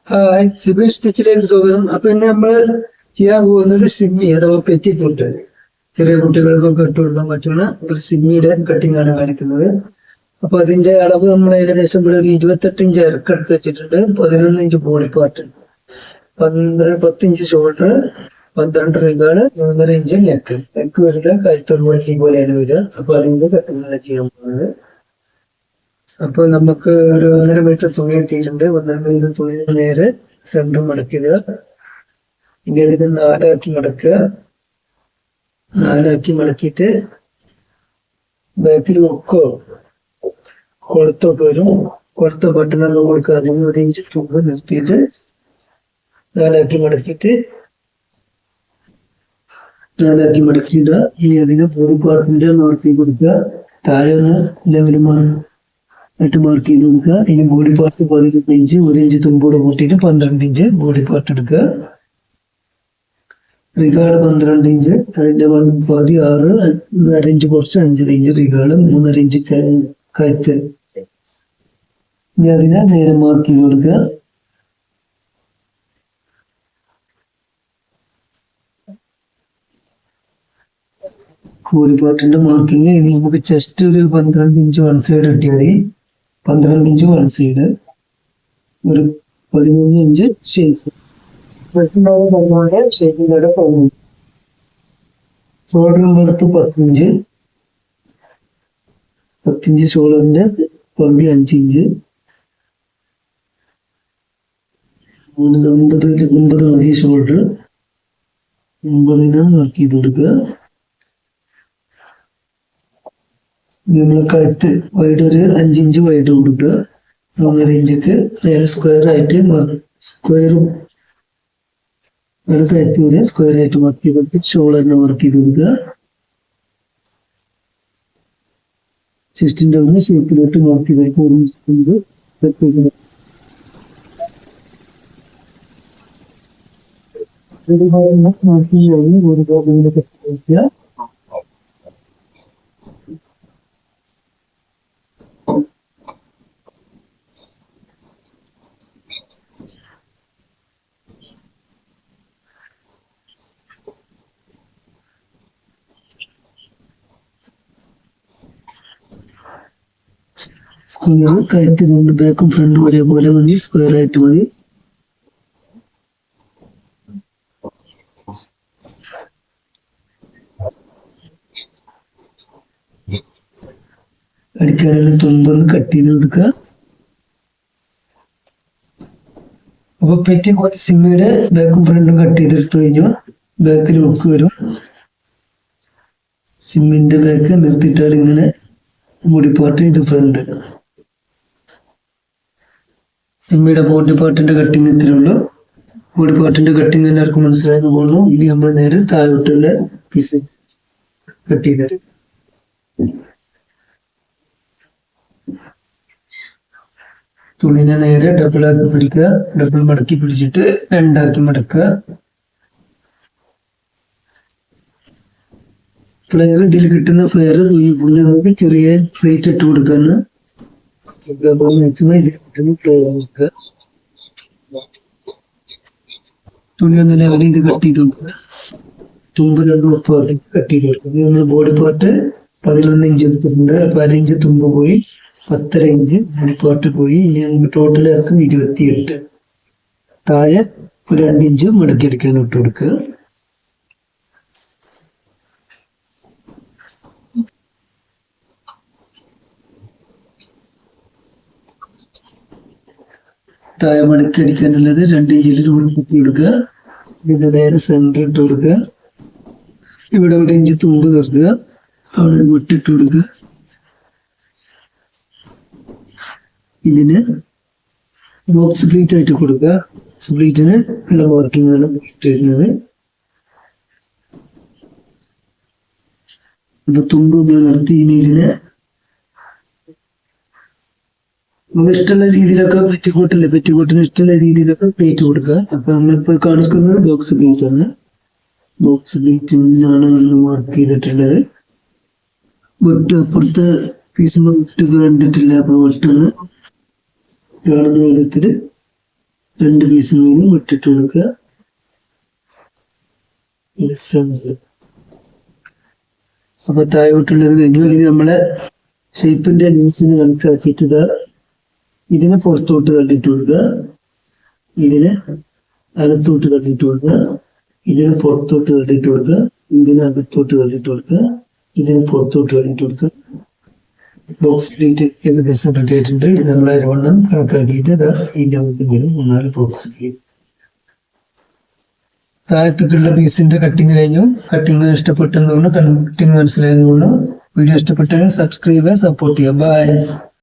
CIBIL സ്റ്റിച്ചിലേക്ക് സ്വാഗതം. അപ്പൊ ഇന്ന് നമ്മള് ചെയ്യാൻ പോകുന്നത് സിമ്മി അഥവാ പെറ്റിക്കോട്ട്. ചെറിയ കുട്ടികൾക്കൊക്കെ ഇട്ട് കൊടുക്കാൻ പറ്റുന്ന ഒരു സിമ്മിയുടെ കട്ടിംഗ് ആണ് കാണിക്കുന്നത്. അപ്പൊ അതിന്റെ അളവ് നമ്മൾ ഏകദേശം ഇവിടെ ഒരു 28 ഇഞ്ച് ഇറക്കെടുത്ത് വെച്ചിട്ടുണ്ട്. 11 inch body part, 10 inch shoulder, 12 റിഗാള്, 3.5 inch neck വരിക കഴുത്തോട് വണ്ടി പോലെയാണ് വരിക. അപ്പൊ അതിന്റെ കട്ടിംഗ് ആണ് ചെയ്യാൻ പോകുന്നത്. അപ്പൊ നമുക്ക് ഒരു 1.5 മീറ്റർ തുണി എത്തിയിട്ടുണ്ട്. 1.5 മീറ്റർ തുണി നേരെ സെന്റർ മടക്കുക. ഇനി അതിന് 4 മടക്കുക. 4 മടക്കിയിട്ട് ബാക്കിൽ കൊളുത്തൊക്കെ വരും. കൊളുത്ത ബട്ടണൊക്കെ കൊടുക്കുക. അതിന് 1 ഇഞ്ച് തുമ്പ് നിർത്തിയിട്ട് 4 മടക്കിയിട്ട് 4 മടക്കിയിടുക. ഇനി അതിന് ബോഡി പാർട്ടിന്റെ നോർത്തി കൊടുക്കുക. താഴെ ഒന്ന് ലെവലുമാണ് ആയിട്ട് മാർക്ക് ചെയ്ത് കൊടുക്കുക. ഇനി ബോഡി പാർട്ട് 11 ഇഞ്ച് 1 ഇഞ്ച് തുമ്പോടെ കൂട്ടിയിട്ട് 12 ഇഞ്ച് ബോഡി പാർട്ട് എടുക്കുക. റിഗാള് 12 ഇഞ്ച്, അതിന്റെ പാതി 6, 1/2 ഇഞ്ച് കുറച്ച് 5 ഇഞ്ച് റിഗാള്, 3.5 ഇഞ്ച് കഴുത്ത്. ഇനി അതിനെ നേരെ മാർക്ക് ചെയ്ത് കൊടുക്കുക. ബോഡി പാർട്ടിന്റെ മാർക്കിങ്. ഇനി നമുക്ക് ചെസ്റ്റ് ഒരു 12 ഇഞ്ച് വൺ സൈഡ് കിട്ടിയാൽ മതി. 12 ഇഞ്ച് വൺ സൈഡ്, ഒരു 13 ഇഞ്ച് ഷേപ്പ്. ഷേപ്പിലൂടെ 13. ഷോൾഡറിന്റെ അടുത്ത് 10 ഇഞ്ച്, 10 ഇഞ്ച് ഷോൾഡറിന്റെ പകുതി 5 ഇഞ്ച്, 9 മതി ഷോൾഡർ. 9 മാർക്ക് ചെയ്ത് കൊടുക്കുക. നമ്മളെ കഴുത്ത് വൈഡ് ഒരു 5 ഇഞ്ച് വൈഡ് കൊടുക്കുക. 3.5 ഇഞ്ചക്ക് നേരെ സ്ക്വയർ ആയിട്ട് സ്ക്വയറും കഴുത്ത് വരെ സ്ക്വയർ ആയിട്ട് മാർക്ക് ചെയ്ത് കൊടുക്കുക. ഷോൾഡറിനെ മാർക്ക് ചെയ്ത് കൊടുക്കുക. ചെസ്റ്റിന്റെ അവിടെ ഷേപ്പിലോട്ട് മാർക്ക് ചെയ്ത് കൊടുക്കുക. സ്ക്വയർ കഴുത്ത് രണ്ട് ബാക്കും ഫ്രണ്ടും ഒരേപോലെ മതി. സ്ക്വയർ ആയിട്ട് മതി. അടിക്കാനുള്ള തുമ്പൊന്ന് കട്ട് ചെയ്ത് കൊടുക്കുക. അപ്പൊ പെറ്റിക്കോട്ട് സിമ്മിയുടെ ബാക്കും ഫ്രണ്ടും കട്ട് ചെയ്തെടുത്തു കഴിഞ്ഞു. ബാക്കിൽ ഹുക്ക് വരും. സിമ്മിന്റെ ബാക്ക് നിർത്തിയിട്ടാണ് ഇങ്ങനെ ബോഡി പാർട്ട്, ഇത് ഫ്രണ്ട്. സിമ്മിയുടെ ബോഡി പാർട്ടിന്റെ കട്ടിങ് ഇത്രേ ഉള്ളൂ. ബോഡി പാർട്ടിന്റെ കട്ടിങ് എല്ലാവർക്കും മനസ്സിലായെന്ന് പോകുന്നു. ഇനി നമ്മൾ നേരെ താഴോട്ടുള്ള പീസ് കട്ട് ചെയ്ത് തുണിനെ നേരെ ഡബിളാക്കി പിടിക്കുക. ഡബിൾ മടക്കി പിടിച്ചിട്ട് 2 മടക്കുക. ഫ്ലെയർ, ഇതിൽ കിട്ടുന്ന ഫ്ലെയർ നമുക്ക് ചെറിയ പ്ലേറ്റ് ഇട്ട് കൊടുക്കാണ്. മാക്സിമം ഇതിൽ കിട്ടുന്ന ഫ്ലെയർ കൊടുക്കുക. തുണി ഒന്ന് ലെവൽ ചെയ്ത് കട്ട് ചെയ്ത് കൊടുക്കുക. തുമ്പ് 2 കട്ട് ചെയ്ത് കൊടുക്കുക. നമ്മൾ ബോഡി പാർട്ട് 11 ഇഞ്ച് എടുത്തിട്ടുണ്ട്. 12 ഇഞ്ച് തുമ്പ് പോയി, 10.5 ഇഞ്ച് ബോഡി പാർട്ട് പോയി. ഇനി നമുക്ക് ടോട്ടൽ ഇറക്കം 28. താഴെ ഒരു 2 ഇഞ്ച് മടക്കിയെടുക്കാൻ ഇട്ട് കൊടുക്കുക. താഴെ മടക്കി അടിക്കാനുള്ളത് 2 ഇഞ്ചിൽ കുത്തി കൊടുക്കുക. പിന്നെ നേരെ സെന്റർ ഇട്ട് കൊടുക്കുക. ഇവിടെ 1 ഇഞ്ച് തുമ്പ് നിർത്തുക. അവിടെ വിട്ടിട്ട് കൊടുക്കുക. ഇതിന് ബോക്സ് പ്ലീറ്റ് ആയിട്ട് കൊടുക്കുക. പ്ലീറ്റിന് ഉള്ള മാർക്കിംഗ് ആണ് വരുന്നത്. അപ്പൊ തുമ്പ് നിർത്തി ഇനി ഇതിന് നമുക്ക് ഇഷ്ടമുള്ള രീതിയിലൊക്കെ പെറ്റിക്കോട്ടിന് ഇഷ്ടമുള്ള രീതിയിലൊക്കെ പ്ലേറ്റ് കൊടുക്കുക. അപ്പൊ നമ്മളിപ്പോ കാണിക്കുന്നത് ബോക്സ് പ്ലേറ്റ് ആണ്. ബോക്സ് പ്ലേറ്റിനാണ് നമ്മൾ മാർക്ക് ചെയ്തിട്ടുള്ളത്. വെട്ട് അപ്പുറത്തെ പീസ് വിട്ട് കണ്ടിട്ടില്ല. അപ്പൊ വെട്ടൊന്ന് കാണുന്ന വിധത്തില് 2 പീസ് മീനും ഇട്ടിട്ട് കൊടുക്കുക. അപ്പൊ താഴോട്ടുള്ളത് കഴിഞ്ഞു. ഇനി നമ്മളെ ഷേപ്പിന്റെ ലീസിന് കണക്കാക്കിയിട്ട് ഇതിനെ പുറത്തോട്ട് തള്ളിയിട്ട് കൊടുക്കുക, ഇതിനെ അകത്തോട്ട് തള്ളിയിട്ട് കൊടുക്കുക, ഇതിനെ പുറത്തോട്ട് തള്ളിയിട്ട് കൊടുക്കുക, ഇതിനെ അകത്തോട്ട് തള്ളിയിട്ട് കൊടുക്കുക, ഇതിനെ പുറത്തോട്ട് തള്ളിയിട്ട് കൊടുക്കുക. ബോക്സ് പ്ലേറ്റ് ഏകദേശം റെഡി ആയിട്ടുണ്ട്. നമ്മളെ വണ്ണം കണക്കാക്കിയിട്ട് ഇതിന്റെ വരും 3-4 ബോക്സ് പ്ലേറ്റ്. താഴത്തേക്കുള്ള പീസിന്റെ കട്ടിങ് കഴിഞ്ഞു. കട്ടിങ് ഇഷ്ടപ്പെട്ടെന്നുകൊണ്ട്, കട്ടിങ് മനസ്സിലായതുകൊണ്ട് വീഡിയോ ഇഷ്ടപ്പെട്ടാൽ സബ്സ്ക്രൈബ് ചെയ്യുക, സപ്പോർട്ട് ചെയ്യുക. ബൈ.